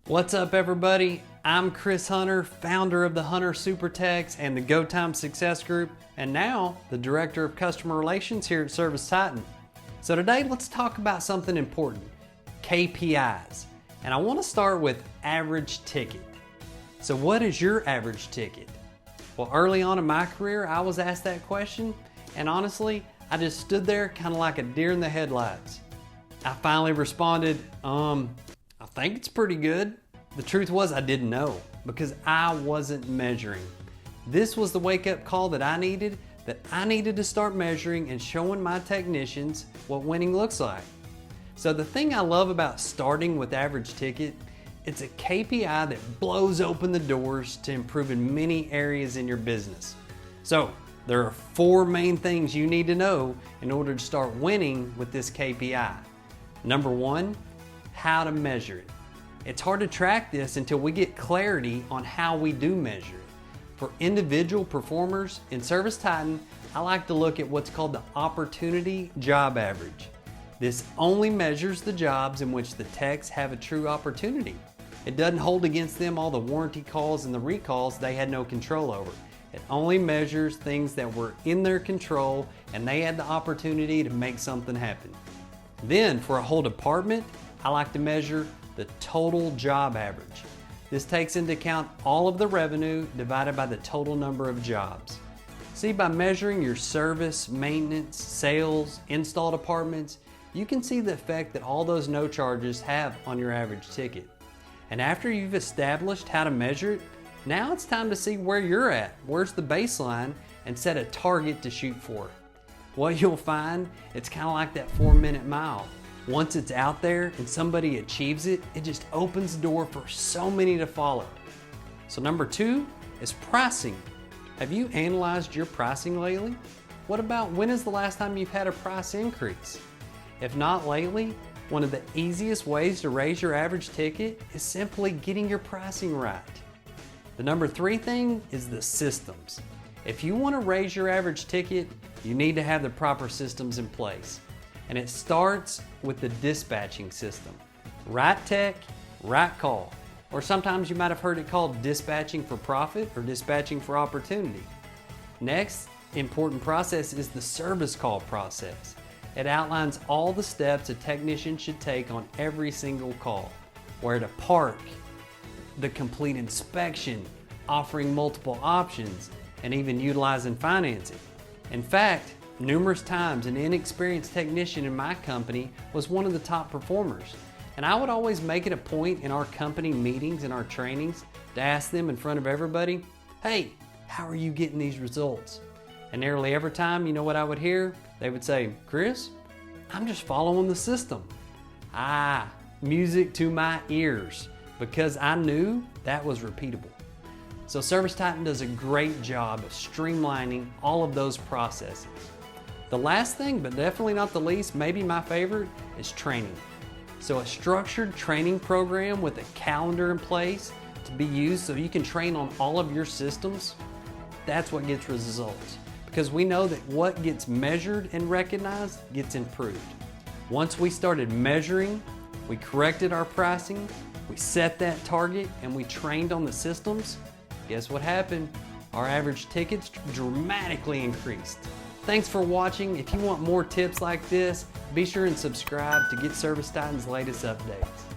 What's up, everybody? I'm Chris Hunter, founder of the Hunter SuperTechs and the GoTime Success Group, and now the Director of Customer Relations here at ServiceTitan. So today, let's talk about something important, KPIs. And I want to start with average ticket. So what is your average ticket? Well, early on in my career, I was asked that question, and honestly, I just stood there kind of like a deer in the headlights. I finally responded, I think it's pretty good. The truth was I didn't know because I wasn't measuring. This was the wake-up call that I needed to start measuring and showing my technicians what winning looks like. So the thing I love about starting with average ticket, it's a KPI that blows open the doors to improving many areas in your business. So there are 4 main things you need to know in order to start winning with this KPI. Number 1, how to measure it. It's hard to track this until we get clarity on how we do measure it. For individual performers in ServiceTitan, I like to look at what's called the opportunity job average. This only measures the jobs in which the techs have a true opportunity. It doesn't hold against them all the warranty calls and the recalls they had no control over. It only measures things that were in their control and they had the opportunity to make something happen. Then for a whole department, I like to measure the total job average. This takes into account all of the revenue divided by the total number of jobs. See, by measuring your service, maintenance, sales, install departments, you can see the effect that all those no charges have on your average ticket. And after you've established how to measure it, now it's time to see where you're at, where's the baseline, and set a target to shoot for. What you'll find, it's kind of like that 4-minute mile. Once it's out there and somebody achieves it, it just opens the door for so many to follow. So number 2 is pricing. Have you analyzed your pricing lately? What about when is the last time you've had a price increase? If not lately, one of the easiest ways to raise your average ticket is simply getting your pricing right. The number 3 thing is the systems. If you want to raise your average ticket, you need to have the proper systems in place. And it starts with the dispatching system. Right tech, right call. Or sometimes you might have heard it called dispatching for profit or dispatching for opportunity. Next important process is the service call process. It outlines all the steps a technician should take on every single call. Where to park, the complete inspection, offering multiple options, and even utilizing financing. In fact, numerous times an inexperienced technician in my company was one of the top performers. And I would always make it a point in our company meetings and our trainings to ask them in front of everybody, hey, how are you getting these results? And nearly every time, you know what I would hear? They would say, Chris, I'm just following the system. Music to my ears, because I knew that was repeatable. So ServiceTitan does a great job of streamlining all of those processes. The last thing, but definitely not the least, maybe my favorite, is training. So a structured training program with a calendar in place to be used so you can train on all of your systems, that's what gets results. Because we know that what gets measured and recognized gets improved. Once we started measuring, we corrected our pricing, we set that target, and we trained on the systems, guess what happened? Our average tickets dramatically increased. Thanks for watching. If you want more tips like this, be sure and subscribe to get ServiceTitan's latest updates.